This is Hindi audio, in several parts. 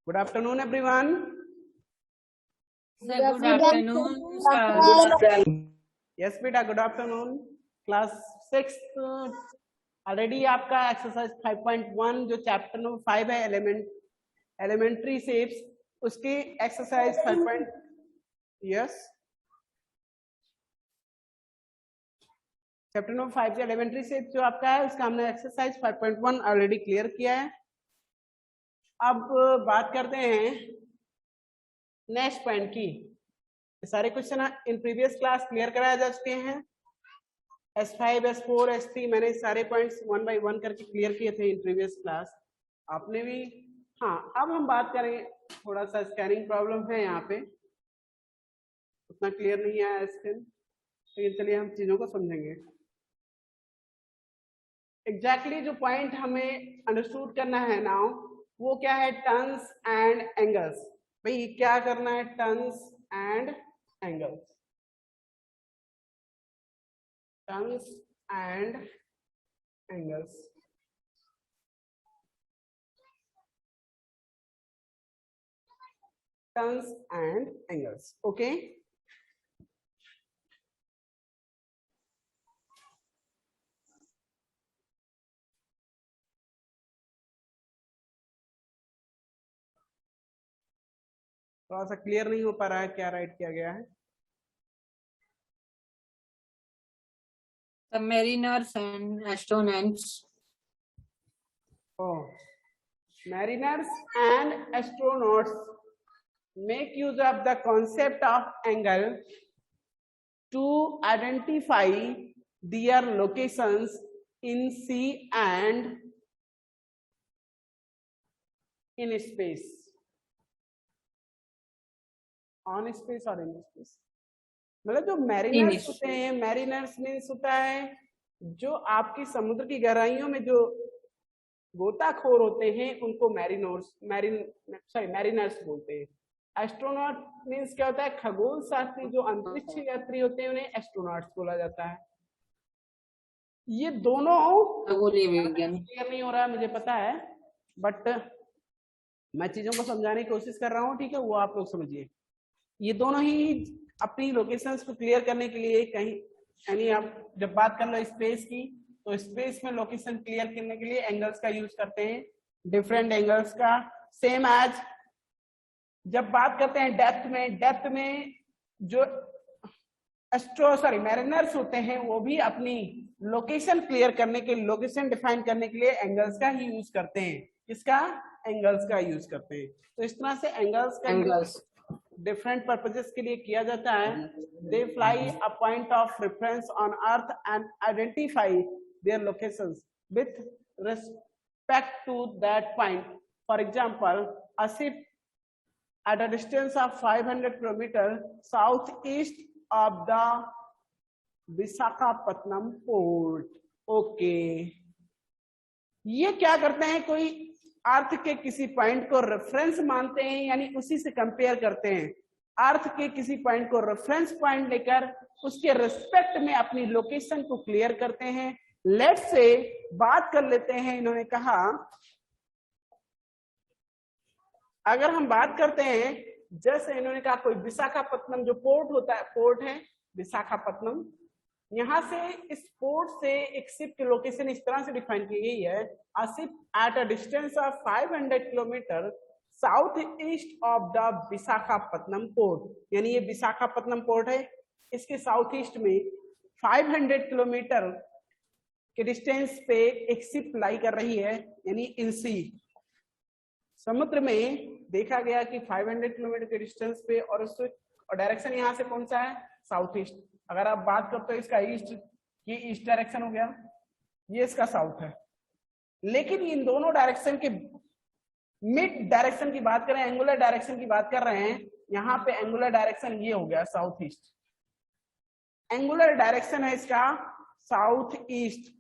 Good afternoon, everyone. Sir, good afternoon, sir. Yes, बेटा, good afternoon. Class 6 ऑलरेडी आपका एक्सरसाइज 5.1 जो चैप्टर नंबर 5 है एलिमेंट्री शेप्स, उसकी एक्सरसाइज 5. यस, चैप्टर नंबर 5 का एलिमेंट्री शेप जो आपका है उसका हमने एक्सरसाइज 5.1 ऑलरेडी क्लियर किया है. अब बात करते हैं नेक्स्ट पॉइंट की. सारे question in previous class clear कराया जा चुके हैं. S5, S4, S3 मैंने सारे पॉइंट्स 1 बाय 1 करके क्लियर किए थे इन प्रीवियस क्लास. आपने भी. हाँ, अब हम बात करेंगे, थोड़ा सा स्कैनिंग प्रॉब्लम है यहाँ पे, उतना क्लियर नहीं आया स्क्रीन, लेकिन चलिए हम चीजों को समझेंगे. एग्जैक्टली जो पॉइंट हमें अंडरस्टूड करना है नाउ, वो क्या है? Turns and angles. भाई क्या करना है? Turns and angles. Turns and angles. Turns and angles. Okay, थोड़ा सा क्लियर नहीं हो पा रहा है क्या राइट किया गया है. The mariners and astronauts. Oh, mariners and astronauts make use of the concept of angle to identify their locations in sea and in space. On space or in space. मतलब जो मैरिनर्स होते हैं, मैरिनर्स मीन्स होता है जो आपकी समुद्र की गहराइयों में जो गोताखोर होते हैं उनको मैरिनर्स बोलते हैं. एस्ट्रोनॉट मीन्स क्या होता है? खगोल शास्त्री जो अंतरिक्ष यात्री होते हैं उन्हें एस्ट्रोनॉट्स बोला जाता है. ये दोनों क्लियर नहीं हो रहा है मुझे पता है, बट मैं चीजों को समझाने की कोशिश कर रहा हूँ. ठीक है, वो आप लोग समझिए. ये दोनों ही अपनी लोकेशंस को क्लियर करने के लिए कहीं, यानी आप जब बात कर लो स्पेस की, तो स्पेस में लोकेशन क्लियर करने के लिए एंगल्स का यूज करते हैं, डिफरेंट एंगल्स का. सेम एज जब बात करते हैं डेप्थ में जो मैरिनर्स होते हैं वो भी अपनी लोकेशन क्लियर करने के लिए, लोकेशन डिफाइन करने के लिए एंगल्स का ही यूज करते हैं. किसका? एंगल्स का यूज करते हैं. तो इस तरह से एंगल्स का डिफरेंट पर्पजेस के लिए किया जाता है. They fly a point of reference on earth and identify their locations with respect to that point. For example, a ship at a distance of 500 km southeast of the Visakhapatnam port. Okay, ये क्या करते हैं? कोई अर्थ के किसी पॉइंट को रेफरेंस मानते हैं, यानी उसी से कंपेयर करते हैं. अर्थ के किसी पॉइंट को रेफरेंस पॉइंट लेकर उसके रिस्पेक्ट में अपनी लोकेशन को क्लियर करते हैं. लेट्स से बात कर लेते हैं, इन्होंने कहा अगर हम बात करते हैं, जैसे इन्होंने कहा कोई विशाखापत्तनम जो पोर्ट होता है, पोर्ट है विशाखापत्तनम, यहां से इस पोर्ट से एक शिप की लोकेशन इस तरह से डिफाइन की गई है. A ship at a distance of 500 kilometre south east of the Visakhapatnam port. यानी ये विशाखापत्तनम पोर्ट है, इसके साउथ ईस्ट में 500 किलोमीटर के डिस्टेंस पे एक शिप लाई कर रही है, यानी इन सी, समुद्र में देखा गया कि 500 किलोमीटर के डिस्टेंस पे, और डायरेक्शन यहाँ से कौन सा है? South east. अगर आप बात करते हो इसका ईस्ट, ये ईस्ट डायरेक्शन हो गया, ये इसका साउथ है. लेकिन इन दोनों डायरेक्शन के मिड डायरेक्शन की बात करें, एंगुलर डायरेक्शन की बात कर रहे हैं, यहाँ पे एंगुलर डायरेक्शन ये हो गया साउथ ईस्ट. एंगुलर डायरेक्शन है इसका साउथ ईस्ट.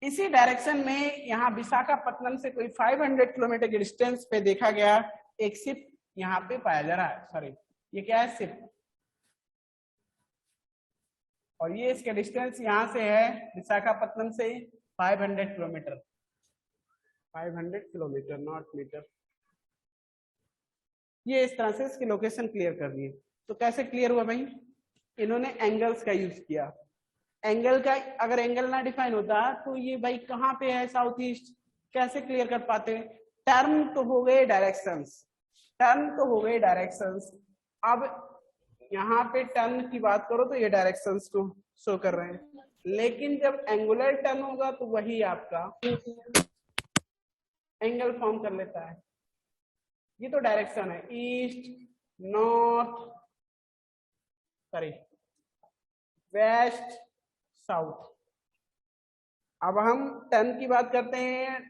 इसी डायरेक्शन में यहाँ विशाखापत्तनम से कोई 500 किलोमीटर के डिस्टेंस पे देखा गया एक शिप यहाँ पे पाया जा रहा है. सॉरी, ये क्या है? शिप. और ये इसके डिस्टेंस यहाँ से है विशाखापत्तनम से 500 किलोमीटर, 500 किलोमीटर नॉट मीटर। ये इस तरह से इसकी लोकेशन क्लियर कर दी। तो कैसे क्लियर हुआ भाई, इन्होंने एंगल्स का यूज किया। एंगल का अगर एंगल ना डिफाइन होता तो ये भाई कहाँ पे है साउथ ईस्ट, कैसे क्लियर कर पाते। टर्न तो हो गए डायरेक्शंस, टर्न तो हो गए डायरेक्शंस। अब यहाँ पे टर्न की बात करो तो ये डायरेक्शंस को शो कर रहे हैं, लेकिन जब एंगुलर टर्न होगा तो वही आपका एंगल फॉर्म कर लेता है। ये तो डायरेक्शन है, east north sorry west south. अब हम टर्न की बात करते हैं।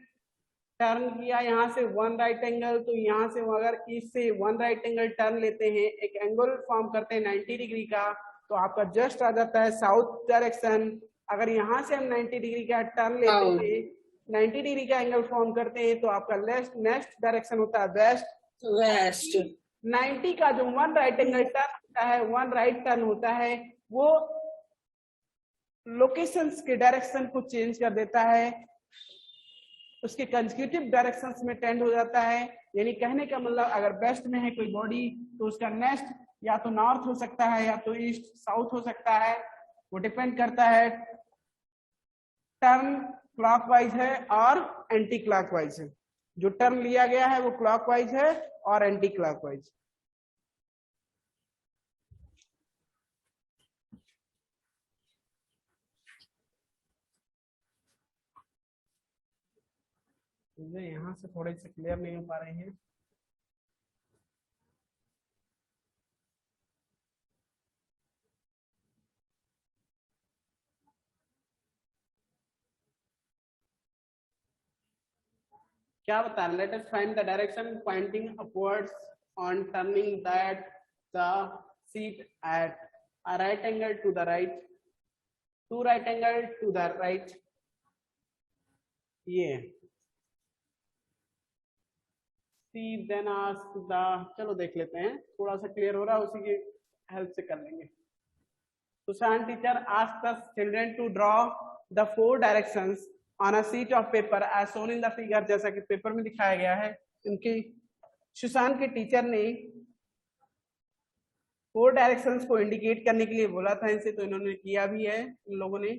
टर्न किया यहाँ से वन राइट एंगल, तो यहाँ से अगर ईस्ट से वन राइट एंगल टर्न लेते हैं, एक एंगल फॉर्म करते हैं 90 डिग्री का, तो आपका जस्ट आ जाता है साउथ डायरेक्शन। अगर यहाँ से हम 90 डिग्री का टर्न लेते हैं, 90 डिग्री का एंगल फॉर्म करते हैं, तो आपका नेक्स्ट डायरेक्शन होता है वेस्ट। वेस्ट 90 का जो वन राइट एंगल टर्न होता है, वन राइट टर्न होता है, वो लोकेशंस के डायरेक्शन को चेंज कर देता है, उसके कंसेक्यूटिव डायरेक्शंस में टेंड हो जाता है। यानी कहने का मतलब अगर वेस्ट में है कोई बॉडी तो उसका नेक्स्ट या तो नॉर्थ हो सकता है या तो ईस्ट साउथ हो सकता है, वो डिपेंड करता है टर्न क्लॉकवाइज है और एंटी क्लॉकवाइज है। जो टर्न लिया गया है वो क्लॉकवाइज है और एंटी क्लॉकवाइज। यहाँ से थोड़े से क्लियर नहीं हो पा रहे हैं। क्या बता रहे, let us find the direction pointing upwards on turning that the sheet at a right angle to the right, two right angle to the right. ये सी देन आस्क द, चलो देख लेते हैं, थोड़ा सा क्लियर हो रहा है, उसी की हेल्प से कर लेंगे। Sushant teacher ask the children to draw the four directions on a sheet of paper as shown in the figure. जैसा कि पेपर में दिखाया गया है, इनकी सुशांत के टीचर ने फोर डायरेक्शंस को इंडिकेट करने के लिए बोला था इनसे, तो इन्होंने किया भी है इन लोगों ने।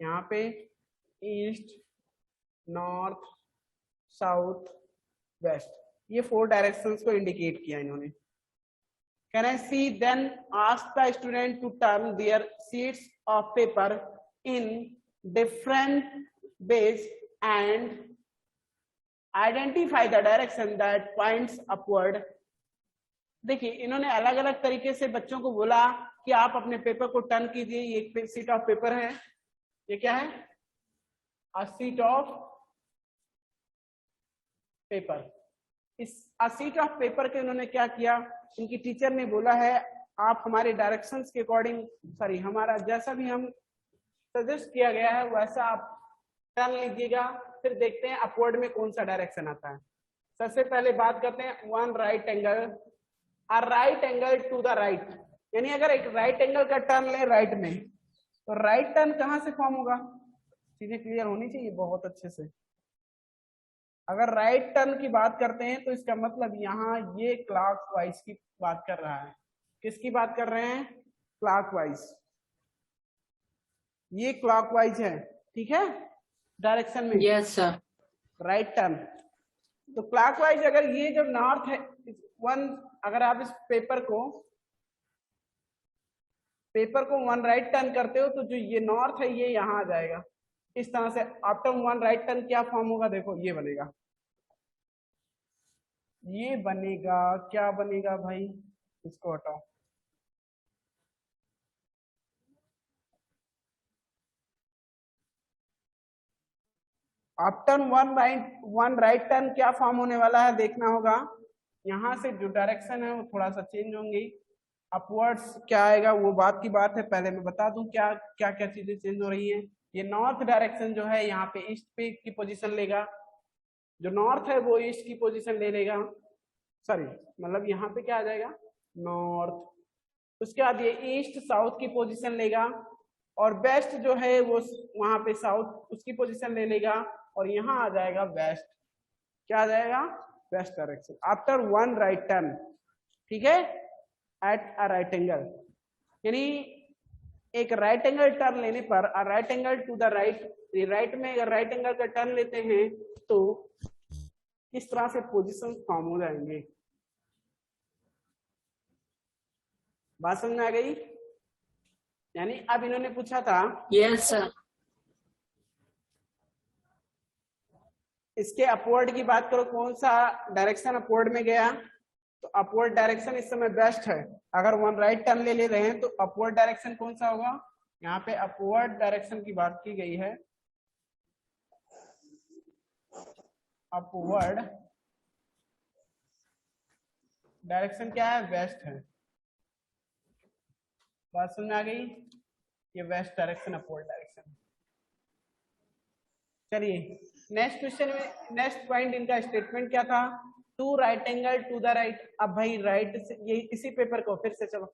यहाँ पे ईस्ट नॉर्थ साउथ वेस्ट, ये फोर डायरेक्शंस को इंडिकेट किया इन्होंने। Can I see then ask the student to turn their sheets of paper in different ways and identify the direction that points upward। देखिए इन्होंने अलग अलग तरीके से बच्चों को बोला कि आप अपने पेपर को टर्न कीजिए। ये एक शीट ऑफ पेपर है, ये क्या है, अ शीट ऑफ पेपर। इस शीट ऑफ पेपर के उन्होंने क्या किया, उनकी टीचर ने बोला है आप हमारे डायरेक्शंस के अकॉर्डिंग, सॉरी हमारा जैसा भी हम सजेस्ट किया गया है वैसा आप टर्न लीजिएगा, फिर देखते हैं अपवर्ड में कौन सा डायरेक्शन आता है। सबसे पहले बात करते हैं one right angle, a right angle to the right. यानी अगर एक राइट एंगल का टर्न ले राइट में, तो राइट टर्न कहाँ से फॉर्म होगा, चीजें क्लियर होनी चाहिए बहुत अच्छे से। अगर राइट टर्न की बात करते हैं तो इसका मतलब यहाँ ये क्लॉकवाइज की बात कर रहा है। किसकी बात कर रहे हैं, क्लॉकवाइज। ये क्लॉकवाइज है, ठीक है, डायरेक्शन में। Yes sir. राइट टर्न तो क्लॉकवाइज। अगर ये जो नॉर्थ है वन, अगर आप इस पेपर को वन राइट टर्न करते हो तो जो ये नॉर्थ है ये यहाँ आ जाएगा इस तरह से। आफ्टर वन राइट टर्न क्या फॉर्म होगा, देखो ये बनेगा, ये बनेगा, क्या बनेगा भाई, इसको हटाओ, आफ्टर वन राइट टर्न क्या फॉर्म होने वाला है देखना होगा। यहाँ से जो डायरेक्शन है वो थोड़ा सा चेंज होंगी, अपवर्ड्स क्या आएगा वो बात की बात है। पहले मैं बता दूं क्या क्या क्या चीजें चेंज हो रही है। ये नॉर्थ डायरेक्शन जो है यहाँ पे ईस्ट पे की पोजीशन लेगा, जो नॉर्थ है वो ईस्ट की पोजीशन ले लेगा, सॉरी मतलब यहाँ पे क्या आ जाएगा नॉर्थ। उसके बाद ये ईस्ट साउथ की पोजीशन लेगा और वेस्ट जो है वो वहां पे साउथ उसकी पोजीशन ले लेगा और यहाँ आ जाएगा वेस्ट। क्या आ जाएगा? West direction after one right turn. ठीक है, एट अ राइट एंगल, यानी एक राइट एंगल टर्न लेने पर right angle to the right, right में अगर राइट एंगल का टर्न लेते हैं तो इस तरह से पोजीशन फॉर्म हो जाएंगे। बात समझ में आ गई? यानी अब इन्होंने पूछा था Yes, sir. इसके अपवर्ड की बात करो, कौन सा डायरेक्शन अपवर्ड में गया? तो अपवर्ड डायरेक्शन इस समय बेस्ट है। अगर वन राइट टर्न ले रहे हैं तो अपवर्ड डायरेक्शन कौन सा होगा? यहाँ पे अपवर्ड डायरेक्शन की बात की गई है। अपवर्ड डायरेक्शन क्या है? वेस्ट है। बात समझ में आ गई? ये वेस्ट डायरेक्शन अपवर्ड डायरेक्शन। चलिए नेक्स्ट क्वेश्चन में नेक्स्ट पॉइंट इनका स्टेटमेंट क्या था? Two right angle to the right. अब भाई राइट से ये इसी पेपर को फिर से चलो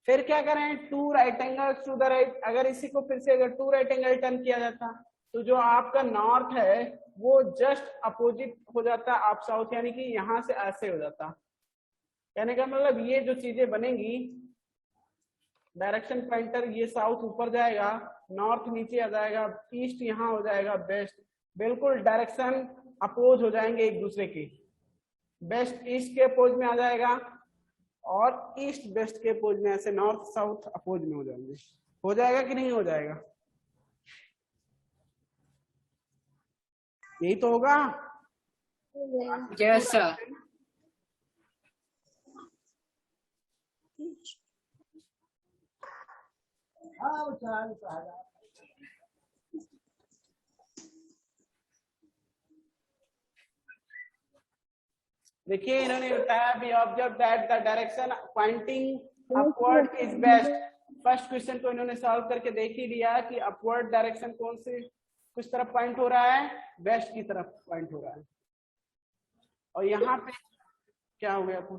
फिर क्या करें? Two right angle to the right. अगर इसी को फिर से अगर टू राइट एंगल टर्न किया जाता तो जो आपका नॉर्थ है वो जस्ट अपोजिट हो जाता आप साउथ, यानी कि यहां से ऐसे हो जाता। कहने का मतलब ये जो चीजें बनेंगी, डायरेक्शन पॉइंटर ये साउथ ऊपर जाएगा, नॉर्थ नीचे आ जाएगा, ईस्ट यहाँ हो जाएगा, वेस्ट। बिल्कुल डायरेक्शन अपोज हो जाएंगे एक दूसरे के। वेस्ट ईस्ट के अपोज में आ जाएगा और ईस्ट वेस्ट के अपोज में, ऐसे नॉर्थ साउथ अपोज में हो जाएंगे। हो जाएगा कि नहीं हो जाएगा? यही तो होगा। Yes, sir. देखिए इन्होंने बताया भी observe that the direction pointing upward is west. First question को इन्होंने सॉल्व करके देख ही लिया कि अपवर्ड डायरेक्शन कौन से किस तरफ पॉइंट हो रहा है? वेस्ट की तरफ पॉइंट हो रहा है। और यहाँ पे क्या हो गया था?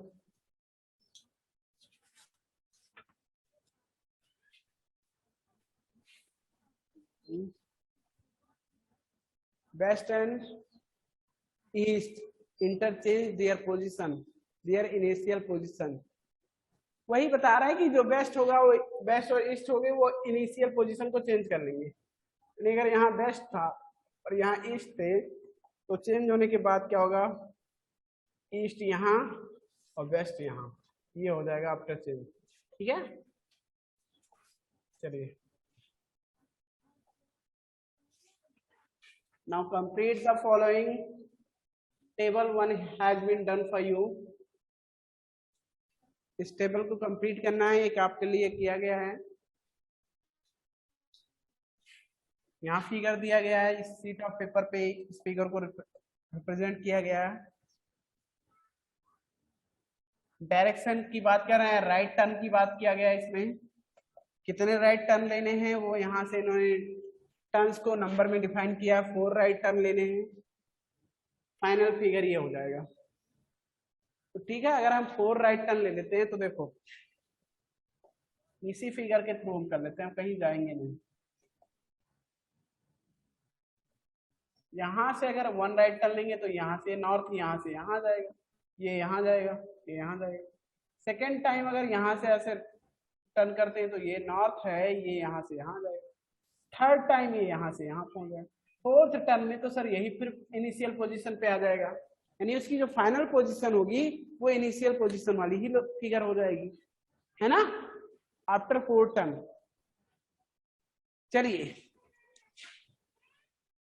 West and east interchange their position, their initial position. वही बता रहा है कि जो वेस्ट होगा वो वेस्ट और ईस्ट हो गए वो इनिशियल पोजीशन को चेंज कर लेंगे। अगर यहाँ वेस्ट था और यहाँ ईस्ट थे तो चेंज होने के बाद क्या होगा? ईस्ट यहाँ और वेस्ट यहाँ, ये हो जाएगा आफ्टर चेंज। ठीक है, चलिए now complete the following table 1 has been done for you. इस टेबल को कंप्लीट करना है, एक आपके लिए किया गया है। यहाँ फिगर दिया गया है, इस शीट ऑफ पेपर पे इस फिगर को रिप्रेजेंट किया गया है। डायरेक्शन की बात कर रहे हैं, राइट टर्न की बात किया गया है। इसमें कितने राइट टर्न लेने हैं वो यहाँ से इन्होंने टर्न्स को नंबर में डिफाइन किया, 4 राइट टर्न लेने हैं। फाइनल फिगर ये हो जाएगा। तो ठीक है, अगर हम 4 राइट टर्न ले लेते हैं तो देखो इसी फिगर के थ्रू हम कर लेते हैं, हम कहीं जाएंगे नहीं। यहां से अगर 1 राइट टर्न लेंगे तो यहाँ से नॉर्थ, यहाँ से यहाँ जाएगा, ये यहाँ जाएगा, ये यहाँ जाएगा। सेकेंड टाइम अगर यहाँ से ऐसे टर्न करते हैं तो ये नॉर्थ है, ये यहाँ से यहाँ जाएगा। थर्ड टाइम ये यहाँ से यहाँ पहुंच जाएगा। फोर्थ टर्न में तो सर यही फिर इनिशियल पोजीशन पे आ जाएगा, यानी उसकी जो फाइनल पोजीशन होगी वो इनिशियल पोजीशन वाली ही फिगर हो जाएगी, है ना, आफ्टर 4 टर्न। चलिए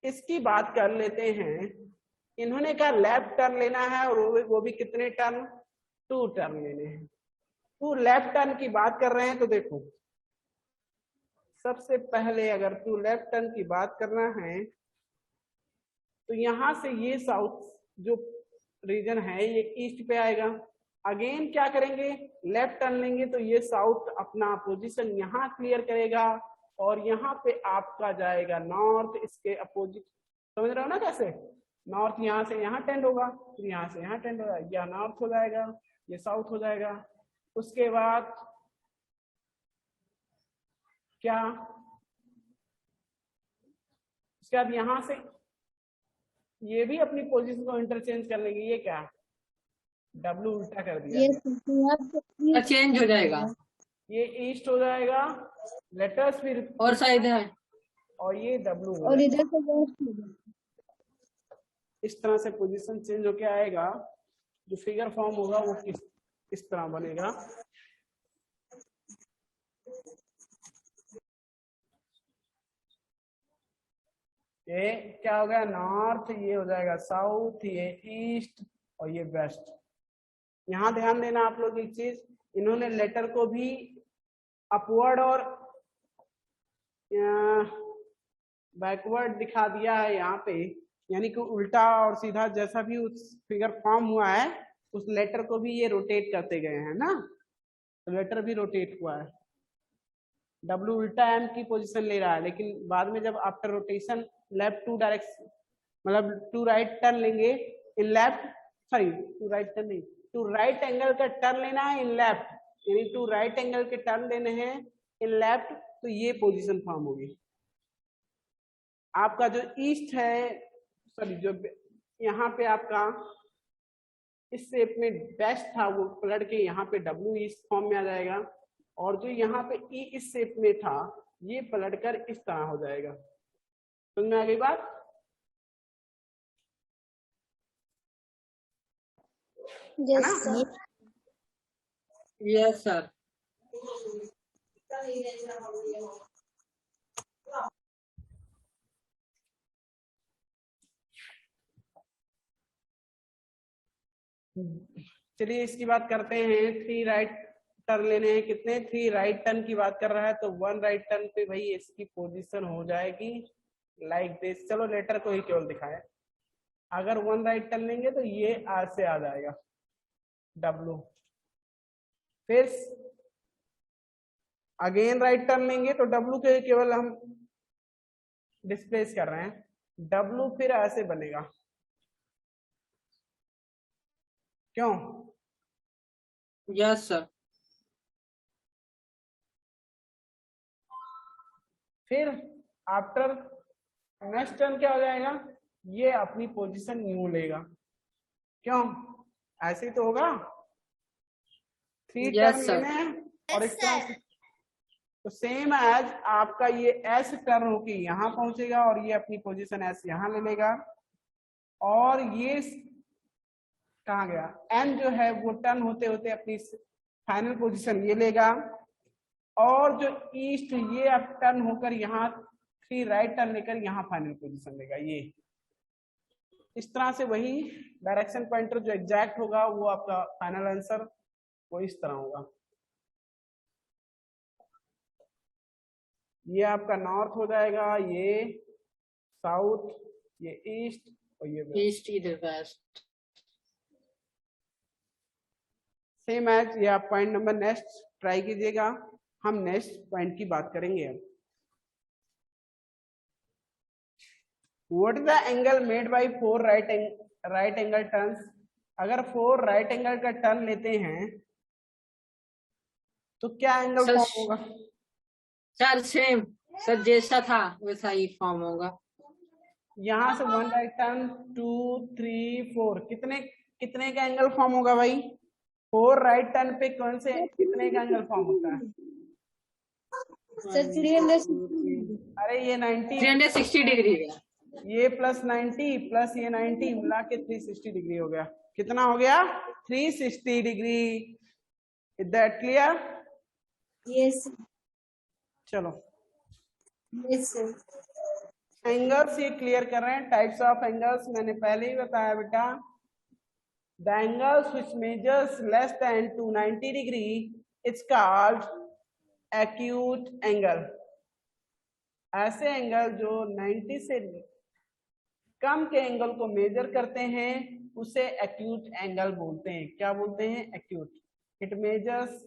इसकी बात कर लेते हैं। इन्होंने कहा लेफ्ट टर्न लेना है और वो भी कितने टर्न? 2 टर्न लेने हैं। तो लेफ्ट टर्न की बात कर रहे हैं तो देखो सबसे पहले अगर तू लेफ्ट टर्न की बात करना है तो यहां से ये साउथ जो रीजन है ये ईस्ट पे आएगा। अगेन क्या करेंगे? लेफ्ट टर्न लेंगे तो ये साउथ अपना पोजीशन यहाँ क्लियर करेगा और यहाँ पे आपका जाएगा नॉर्थ, इसके अपोजिट। समझ रहे हो ना कैसे? नॉर्थ यहाँ से यहाँ टेंड होगा, फिर यहाँ से यहाँ टेंड होगा, यह नॉर्थ हो जाएगा, ये साउथ हो जाएगा। उसके बाद क्या, उसके बाद यहाँ से ये भी अपनी पोजीशन को इंटरचेंज कर लेंगे। ये क्या, डब्लू उल्टा कर दिया, ये चेंज हो जाएगा ये ईस्ट हो जाएगा, लेटर्स फिर और शायद है, और ये डब्लू हो और जाएगा। इधर से इस तरह से पोजीशन चेंज होके आएगा। जो फिगर फॉर्म होगा वो किस तरह बनेगा। ये क्या हो गया, नॉर्थ, ये हो जाएगा साउथ, ये ईस्ट और ये वेस्ट। यहाँ ध्यान देना आप लोग एक चीज, इन्होंने लेटर को भी अपवर्ड और बैकवर्ड दिखा दिया है यहाँ पे, यानी कि उल्टा और सीधा जैसा भी उस फिगर फॉर्म हुआ है उस लेटर को भी ये रोटेट करते गए हैं ना, तो लेटर भी रोटेट हुआ है। डब्ल्यू उल्टा एम की पोजीशन ले रहा है, लेकिन बाद में जब after rotation left two direction मतलब टू राइट टर्न लेंगे in left, sorry two right turn नहीं, टू राइट एंगल का टर्न लेना है इन लेफ्ट, यानी टू राइट एंगल के टर्न लेने हैं इन लेफ्ट, तो ये पोजीशन फॉर्म होगी। आपका जो ईस्ट है, सॉरी जो यहाँ पे आपका इस शेप में डैश था वो पलट के यहाँ पे डब्ल्यू ईस्ट फॉर्म में आ जाएगा, और जो यहाँ पे ई इस शेप में था ये पलटकर इस तरह हो जाएगा। समझ में आ गई बात? Yes sir. Yes sir. चलिए इसकी बात करते हैं। 3 राइट टर्न लेने हैं, कितने, 3 राइट टर्न की बात कर रहा है, तो 1 राइट टर्न पे भाई इसकी पोजीशन हो जाएगी लाइक दिस। चलो लेटर को ही केवल दिखाए, अगर 1 राइट टर्न लेंगे तो ये आज से आ जाएगा डब्लू, फिर अगेन राइट टर्न लेंगे तो डब्लू के केवल हम डिस्प्लेस कर रहे हैं, डब्लू फिर ऐसे बनेगा, क्यों? Yes sir. फिर आफ्टर नेक्स्ट टर्न क्या हो जाएगा, ये अपनी पोजीशन न्यू लेगा, क्यों? ऐसे ही तो होगा, 3 Yes, टर्न sir. लेने हैं और इस तरह से, तो सेम एज आपका ये एस टर्न होके यहाँ पहुंचेगा और ये अपनी पोजीशन एस यहाँ ले लेगा, और ये कहाँ गया, एन जो है वो टर्न होते होते अपनी फाइनल पोजीशन ये लेगा, और जो ईस्ट ये अब टर्न होकर यहाँ 3 राइट टर्न लेकर यहाँ फाइनल पोजीशन लेगा। ये इस तरह से वही डायरेक्शन पॉइंटर जो एग्जैक्ट होगा वो आपका फाइनल आंसर वो इस तरह होगा। ये आपका नॉर्थ हो जाएगा, ये साउथ, ये ईस्ट और ये वेस्ट। ईस्ट इधर वेस्ट। सेम एज ये आप पॉइंट नंबर नेक्स्ट ट्राई कीजिएगा। हम नेक्स्ट पॉइंट की बात करेंगे अब। What is the angle made by 4 right angle turns? अगर 4 राइट एंगल का टर्न लेते हैं तो क्या एंगल सर, फॉर्म होगा? सर सेम सर जैसा था वैसा ही फॉर्म होगा। यहाँ से 1 राइट टर्न 2 3 4 कितने का एंगल फॉर्म होगा भाई? 4 राइट टर्न पे कौन से कितने का एंगल फॉर्म होता है? सर 360। अरे ये 90, 360 डिग्री है। ये प्लस 90 प्लस ये 90 मिला के 360 डिग्री हो गया। कितना हो गया? 360 degree. Is that clear? Yes चलो यस सर। एंगल्स ये क्लियर कर रहे हैं। टाइप्स ऑफ एंगल्स मैंने पहले ही बताया बेटा। The angles which measures less than 290 degree it's called acute angle. ऐसे एंगल जो 90 से कम के एंगल को मेजर करते हैं उसे एक्यूट एंगल बोलते हैं। क्या बोलते हैं? Acute. It measures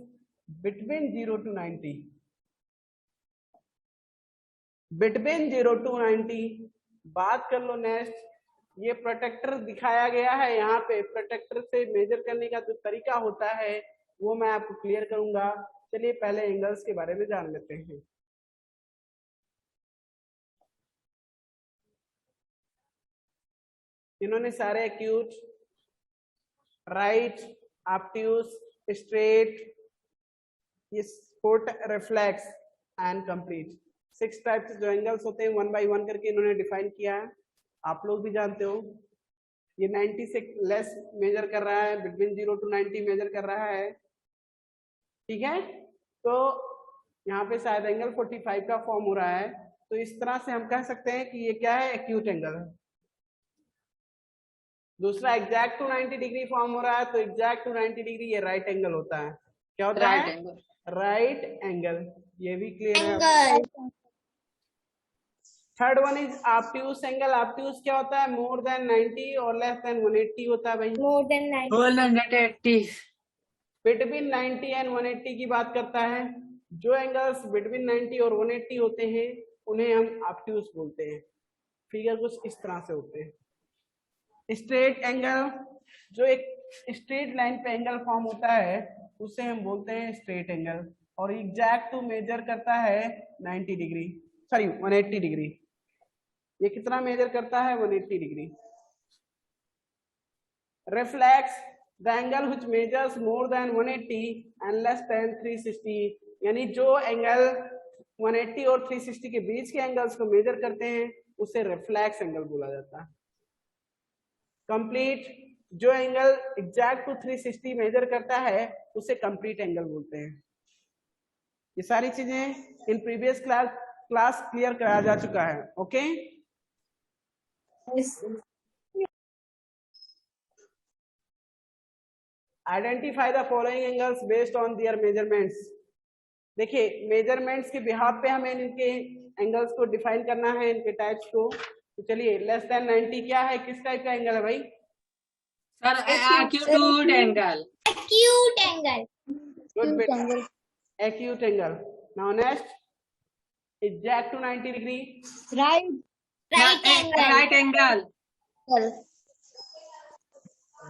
between 0 to 90। Between 0 to 90। बात कर लो नेक्स्ट ये प्रोटेक्टर दिखाया गया है यहाँ पे। प्रोटेक्टर से मेजर करने का जो तरीका होता है वो मैं आपको क्लियर करूंगा। चलिए पहले एंगल्स के बारे में जान लेते हैं। इन्होंने सारे acute, right, obtuse, straight, sport, reflex and complete, 6 type के जो एंगल्स होते हैं 1 बाय 1 करके इन्होंने डिफाइन किया है। आप लोग भी जानते हो। ये 90 से लेस मेजर कर रहा है, बिटवीन 0 to 90 मेजर कर रहा है, ठीक है। तो यहाँ पे शायद एंगल 45 का फॉर्म हो रहा है। तो इस तरह से हम कह सकते हैं कि ये क्या है, एक्यूट एंगल है। दूसरा एग्जैक्ट टू 90 डिग्री फॉर्म हो रहा है, तो एग्जैक्ट टू 90 डिग्री ये राइट एंगल होता है। क्या होता राइट है? एंगल। Right angle. ये भी क्लियर है। Third one is obtuse angle. Obtuse क्या होता है? मोर देन 90 और लेस देन 180 होता है भाई। More than 90. 180। बिटवीन 90 एंड 180 की बात करता है। जो एंगल्स बिटवीन 90 और 180 होते हैं उन्हें हम ऑब्ट्यूस बोलते हैं। फिगर कुछ इस तरह से होते हैं। स्ट्रेट एंगल, जो एक स्ट्रेट लाइन पे एंगल फॉर्म होता है उसे हम बोलते हैं स्ट्रेट एंगल, और एग्जैक्ट टू मेजर करता है 90 डिग्री, सॉरी 180 डिग्री। ये कितना मेजर करता है? 180 degree. Reflex, the angle which measures more than 180 and less than 360, यानी जो एंगल 180 और 360 के बीच के एंगल्स को मेजर करते हैं उसे रिफ्लेक्स एंगल बोला जाता है। कंप्लीट, जो एंगल एग्जैक्ट टू 360 मेजर करता है उसे कंप्लीट एंगल बोलते हैं। ये सारी चीजें इन प्रीवियस क्लास क्लियर कराया जा चुका है। Okay, Yes. Identify the following angles based on their measurements. देखिए मेजरमेंट्स के बिहाफ पे हमें इनके एंगल्स को डिफाइन करना है, इनके टाइप्स को। तो चलिए लेस देन 90 क्या है, किस टाइप का एंगल है भाई? Sir acute angle. Acute angle. Good बेटा, acute angle. Now next, exact to 90 degree. Right. Right angle. Right angle.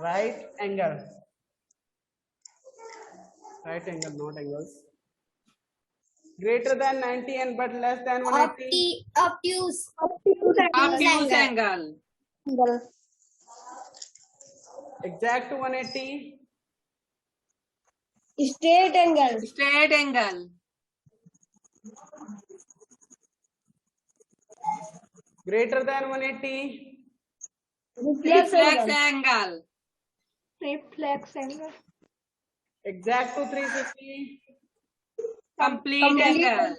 Right angle, right angle not angles. Greater than 90 and but less than 180। Obtuse. Obtuse angle. Exact to 180। Straight angle. Straight angle. Greater than 180। Reflex reflex angle. Angle. Reflex angle. Exact to 360। Complete angle.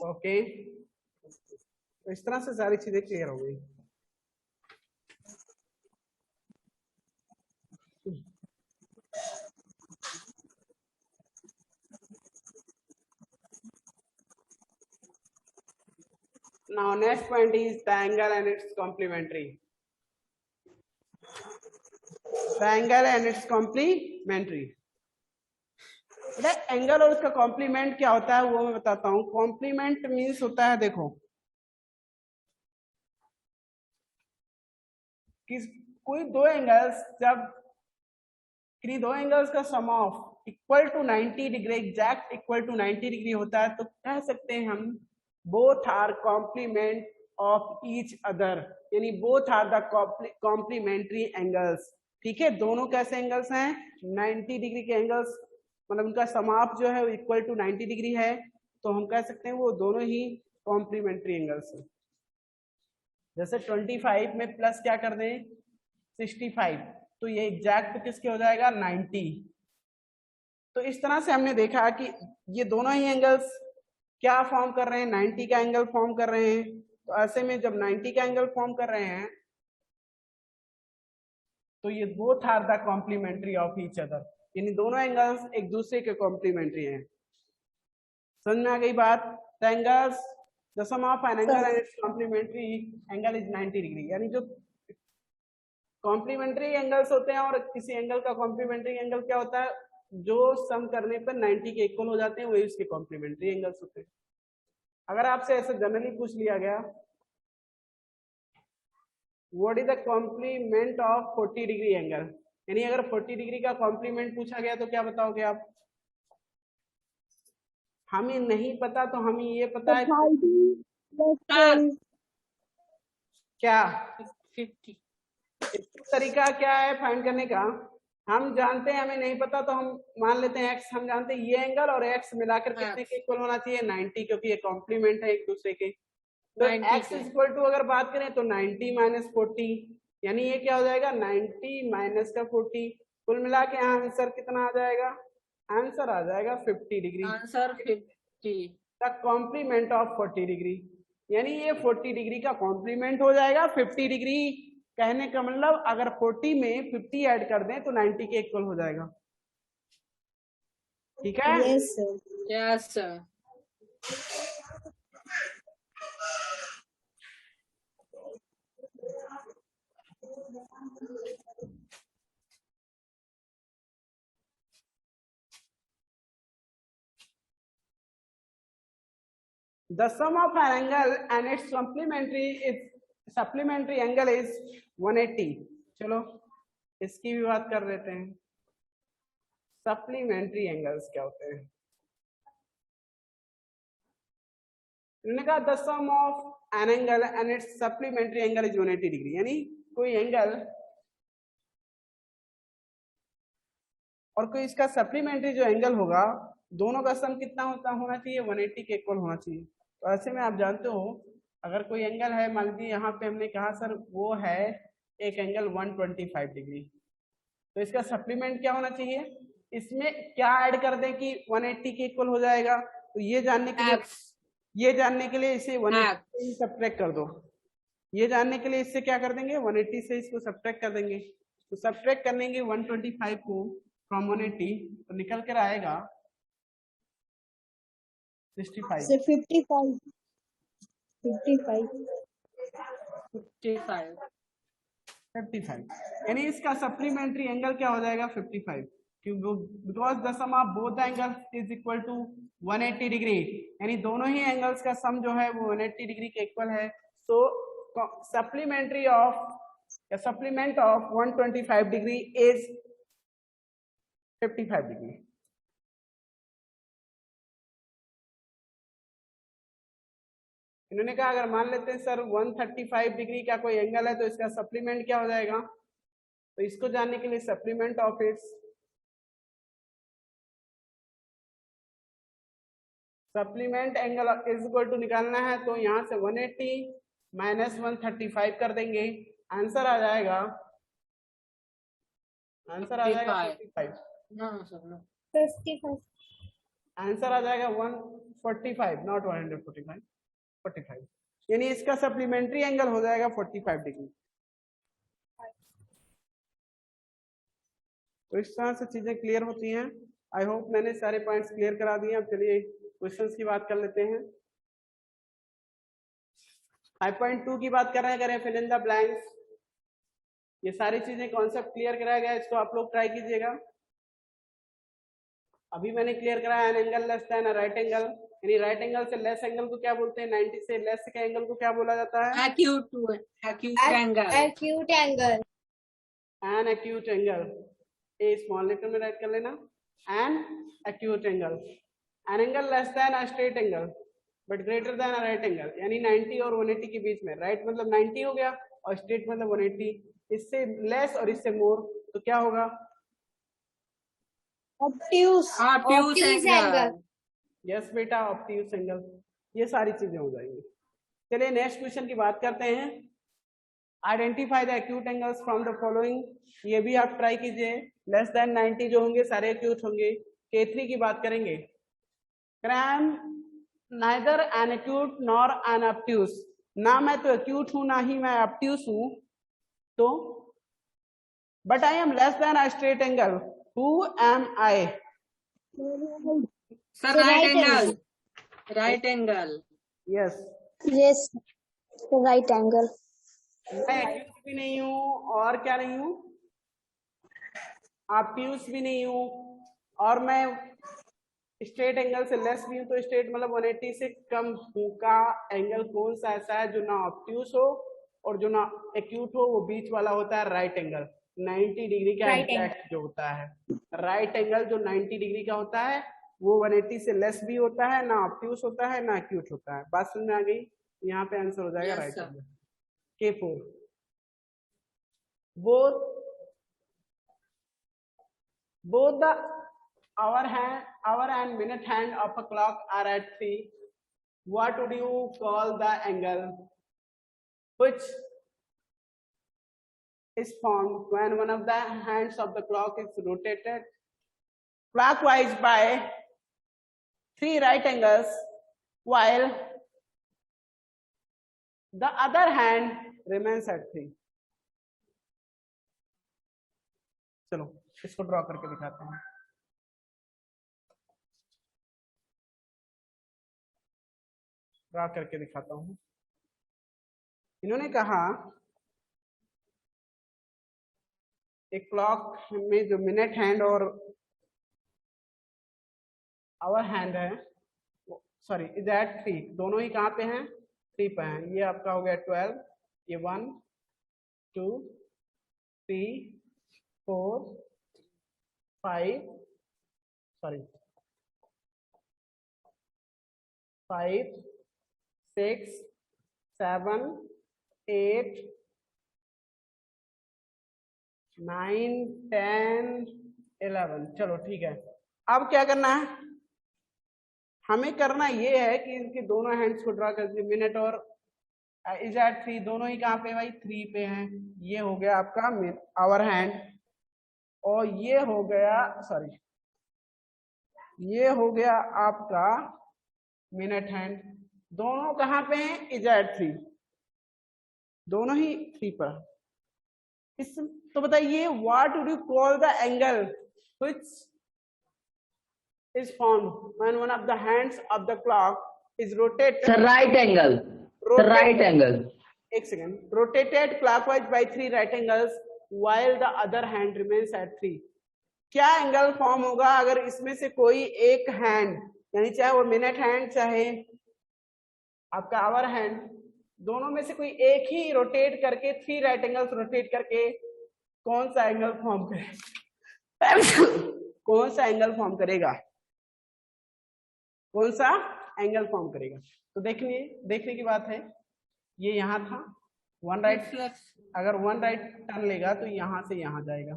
Okay, तो इस तरह से सारी चीजें क्लियर हो गई। Now next point is the angle and its complementary. The angle and its complementary. Angle और उसका कॉम्प्लीमेंट क्या होता है वो मैं बताता हूँ। कॉम्प्लीमेंट मीन्स होता है, देखो कि कोई दो एंगल्स, जब दो एंगल्स का sum of equal to 90 degree, exact equal to 90 degree होता है, तो कह सकते हैं हम both are complement of each other, यानी both are the complementary angles. ठीक है, दोनों कैसे एंगल्स हैं? 90 डिग्री के एंगल्स, मतलब उनका समाप जो है वो इक्वल टू 90 डिग्री है, तो हम कह सकते हैं वो दोनों ही कॉम्प्लीमेंट्री एंगल्स हैं। जैसे 25 में प्लस क्या कर दें 65, तो ये एग्जैक्ट किसके हो जाएगा 90। तो इस तरह से हमने देखा कि ये दोनों ही एंगल्स क्या फॉर्म कर रहे हैं, 90 का एंगल फॉर्म कर रहे हैं। तो ऐसे में जब 90 का एंगल फॉर्म कर रहे हैं तो ये both are the complementary of each other, यानी दोनों एंगल्स एक दूसरे के कॉम्प्लीमेंट्री हैं। समझ में आ गई बात? The angles, the sum of an angle and its complementary angle is 90 degree, यानी जो कॉम्प्लीमेंट्री एंगल्स होते हैं और किसी एंगल का कॉम्प्लीमेंट्री एंगल क्या होता है, जो सम करने पर 90 के इक्वल हो जाते हैं वही उसके कॉम्प्लीमेंट्री एंगल्स होते हैं। अगर आपसे ऐसे जनरली पूछ लिया गया what is the complement of 40 degree angle, यानी अगर 40 डिग्री का कॉम्प्लीमेंट पूछा गया तो क्या बताओगे आप? हमें नहीं पता तो हमें ये पता है क्या 50. इसका तरीका क्या है फाइंड करने का? हम जानते हैं, हमें नहीं पता तो हम मान लेते हैं x, हम जानते हैं ये एंगल और x मिलाकर कितने के इक्वल होना चाहिए? 90, क्योंकि ये कॉम्प्लीमेंट है एक दूसरे के। तो 90 x इक्वल टू अगर बात करें तो 90 माइनस 40, यानी ये क्या हो जाएगा? 90 माइनस का 40, कुल मिला के यहाँ आंसर कितना आ जाएगा? आंसर आ जाएगा 50 degree, answer 50. The complement of 40 degree, यानी ये 40 डिग्री का कॉम्प्लीमेंट हो जाएगा 50 डिग्री। कहने का मतलब अगर 40 में 50 ऐड कर दें तो 90 के इक्वल हो जाएगा। ठीक है? Yes, sir. Yes, sir. The sum of an angle and its supplementary angle is 180। चलो इसकी भी बात कर लेते हैं। सप्लीमेंट्री एंगल्स क्या होते हैं? इन्होंने कहा the sum of an angle and its supplementary angle is 180 degree, यानी कोई एंगल और कोई इसका सप्लीमेंट्री जो एंगल होगा, दोनों का सम कितना होना चाहिए? 180 के इक्वल होना चाहिए। तो ऐसे में आप जानते हो अगर कोई एंगल है, मान लीजिए यहाँ पे हमने कहा सर वो है एक एंगल 125 डिग्री, तो इसका सप्लीमेंट क्या होना चाहिए? इसमें क्या ऐड कर दें कि 180 के इक्वल हो जाएगा? तो ये जानने के लिए इसे 180 से सब्ट्रैक्ट कर दो। ये जानने के लिए इससे क्या कर देंगे? 180 से इसको सब्ट्रैक्ट कर देंगे। तो सब्ट्रैक्ट करने के 125 को फ्रॉम 180 तो निकल कर आएगा 65। So 55. 55. यानी इसका सप्लीमेंट्री एंगल क्या हो जाएगा? 55, because the sum of both the angles is equal to 180 degree, यानी दोनों ही एंगल्स का सम जो है वो 180 डिग्री के इक्वल है। So supplement of 125 degree is 55 degree. इन्होंने कहा अगर मान लेते हैं सर 135 डिग्री का कोई एंगल है तो इसका सप्लीमेंट क्या हो जाएगा? तो इसको जानने के लिए supplement of its supplement angle is equal to निकालना है, तो यहाँ से 180 माइनस 135 कर देंगे, आंसर आ जाएगा 55। आंसर आ जाएगा 145, नॉट 145, 45, यानी इसका सप्लीमेंट्री एंगल हो जाएगा 45 डिग्री। तो इस तरह से चीजें क्लियर होती हैं। आई होप मैंने सारे पॉइंट्स क्लियर करा दिए। अब चलिए क्वेश्चंस की बात कर लेते हैं। 5.2 की बात कर रहे हैं, करें फिल इन द ब्लैंक्स। ये सारी चीजें कॉन्सेप्ट क्लियर कराया गया, इसको आप लोग ट्राई कीजिएगा। अभी मैंने क्लियर कराया N angle less than a right angle, यानी राइट एंगल से लेस एंगल को क्या बोलते हैं? 90 से लेस के एंगल को क्या बोला जाता है? Acute angle. Acute angle. An acute angle, a small letter में राइट कर लेना, an acute angle. An angle less than a straight angle but greater than a right angle, यानी 90 और 180 के बीच में। राइट मतलब 90 हो गया और स्ट्रेट मतलब 180, इससे लेस और इससे मोर तो क्या होगा? Obtuse angle. यस बेटा, ऑब्ट्यूज एंगल। ये सारी चीजें हो जाएंगी। चलिए नेक्स्ट क्वेश्चन की बात करते हैं। Identify the acute angles from the following, ये भी आप ट्राई कीजिए। लेस देन 90 जो होंगे सारे एक्यूट होंगे। K3 की बात करेंगे। क्रैम neither an acute nor an obtuse, ना मैं तो एक्यूट हूं ना ही मैं ऑब्ट्यूज हूं, तो but I am less than a straight angle, who am I? Sir, right angle. Right angle. Yes, Yes, right angle. मैं एक्यूट भी नहीं हूं और क्या नहीं हूं? ऑब्ट्यूज भी नहीं हूं, और मैं स्ट्रेट एंगल से लेस भी हूं। तो स्ट्रेट मतलब 180 से कम का एंगल कौन सा ऐसा है जो ना ऑब्ट्यूज हो और जो ना एक्यूट हो वो बीच वाला होता है राइट एंगल। 90 डिग्री का एग्जैक्ट जो होता है राइट एंगल जो 90 डिग्री का होता है वो 180 से लेस भी होता है, ना ऑब्ट्यूस होता है ना एक्यूट होता है। बात समझ में आ गई? यहाँ पे आंसर हो जाएगा right angle. K4 both the hour and minute hand of a clock are at 3. What would you call the angle which is formed when one of the hands of the clock is rotated clockwise by 3 right angles while the other hand remains at 3? चलो इसको ड्रॉ करके दिखाते हैं। ड्रॉ करके दिखाता हूं। इन्होंने कहा एक क्लॉक में जो मिनट हैंड और आवर हैंड है, सॉरी इज एट 3, दोनों ही कहाँ पे हैं? 3 पे हैं। ये आपका हो गया 12, ये 1 2 3 4 5 6 7 8 9 10 11। चलो ठीक है, अब क्या करना है? हमें करना ये है कि इनके दोनों हैंड्स को ड्रा कर दिए। मिनट और इज एट 3, दोनों ही कहाँ पे भाई? 3 पे हैं। ये हो गया आपका आवर हैंड और ये हो गया, सॉरी ये हो गया आपका मिनट हैंड। दोनों कहाँ पे हैं? इज एट 3, दोनों ही 3 पर। इस तो बताइए what would you call the angle which is formed when one of the hands of the clock is rotated? The right angle. The right angle. एक second, rotated clockwise by 3 right angles while the other hand remains at 3. क्या एंगल फॉर्म होगा अगर इसमें से कोई एक हैंड, यानी चाहे वो मिनट हैंड चाहे आपका आवर हैंड, दोनों में से कोई एक ही रोटेट करके 3 राइट एंगल्स रोटेट करके कौन सा एंगल फॉर्म करेगा? कौन सा एंगल फॉर्म करेगा? कौन सा एंगल फॉर्म करेगा? तो देखने की बात है। ये यहाँ था 1 राइट, अगर 1 राइट टर्न लेगा तो यहाँ से यहाँ जाएगा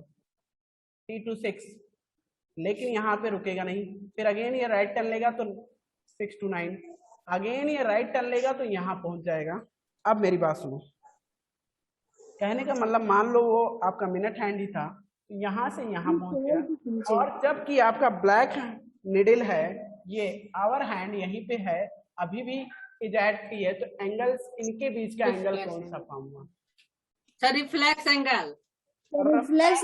3 to 6, लेकिन यहाँ पे रुकेगा नहीं। फिर अगेन ये राइट टर्न लेगा तो 6 to 9, अगेन ये राइट टर्न लेगा तो यहाँ पहुंच जाएगा। अब मेरी बात सुनो, कहने का मतलब मान लो वो आपका मिनट हैंड ही था, यहाँ से यहाँ पहुंच गया, और जबकि आपका ब्लैक निडल है, ये आवर हैंड यहीं पे है, अभी भी इज एट 3 है, तो एंगल्स इनके बीच का एंगल कौन सा फॉर्म हुआ? Sir reflex angle. Reflex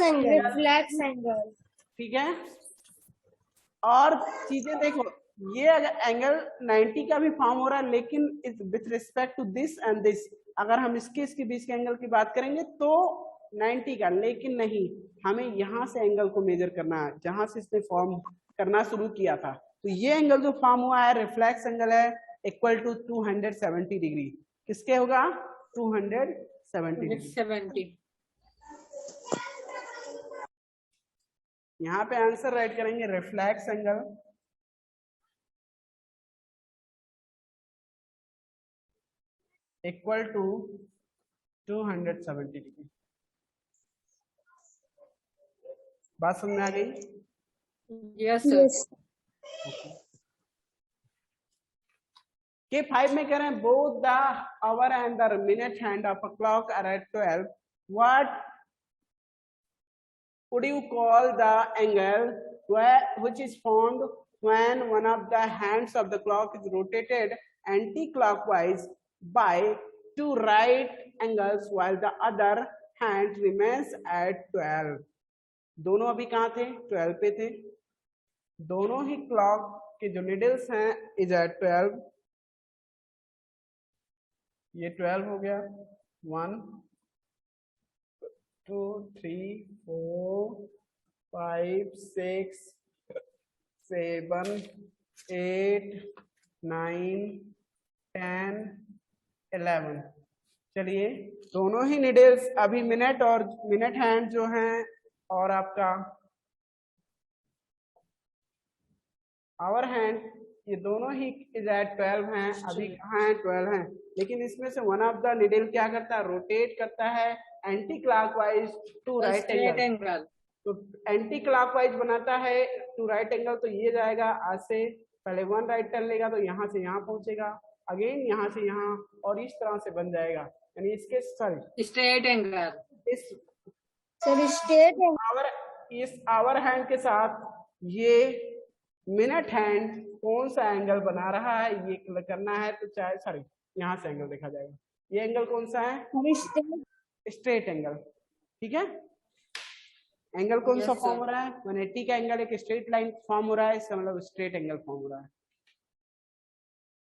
angle, ठीक है। और चीजें देखो, ये अगर एंगल 90 का भी फॉर्म हो रहा है, लेकिन with respect to this and this, अगर हम इसके बीच के एंगल की बात करेंगे तो 90 का, लेकिन नहीं, हमें यहाँ से एंगल को मेजर करना है जहां से इसने फॉर्म करना शुरू किया था। तो ये एंगल जो फॉर्म हुआ है रिफ्लेक्स एंगल है, इक्वल टू 270 डिग्री। किसके होगा? 270 डिग्री। यहाँ पे आंसर राइट करेंगे reflex angle equal to 270 degree. बात समझ में आ गई? Yes sir. के 5 में कह रहे हैं both the hour and the minute hand of a clock are at 12. What would you call the angle which is formed when one of the hands of the clock is rotated anti-clockwise by 2 right angles while the other hand remains at 12? दोनों अभी कहाँ थे? 12 पे थे। दोनों ही क्लॉक के जो निडल्स हैं इज एट 12। ये 12 हो गया, 1 2 3 4 5 6 7 8 9 10 11। चलिए दोनों ही निडल्स अभी मिनट और मिनट हैंड जो हैं और आपका आवर हैंड, ये दोनों ही इज एट 12 हैं। अभी कहाँ है? 12 हैं। लेकिन इसमें से वन ऑफ द निडल क्या करता है? रोटेट करता है anticlockwise two right angle. तो एंटी क्लॉकवाइज बनाता है टू राइट एंगल, तो ये जाएगा आज से पहले 1 राइट टर्न लेगा तो यहाँ से यहाँ पहुंचेगा, अगेन यहाँ से यहाँ, और इस तरह से बन जाएगा। यानी इसके सॉरी स्ट्रेट एंगल, इस स्ट्रेट इस आवर हैंड के साथ ये मिनट हैंड कौन सा एंगल बना रहा है ये करना है। तो चाहे सॉरी यहाँ से एंगल देखा जाएगा, ये एंगल कौन सा है? Straight angle. ठीक है, एंगल कौन सा फॉर्म हो रहा है? 180 का एंगल एक स्ट्रेट लाइन फॉर्म हो रहा है, इसका मतलब स्ट्रेट एंगल फॉर्म हो रहा है।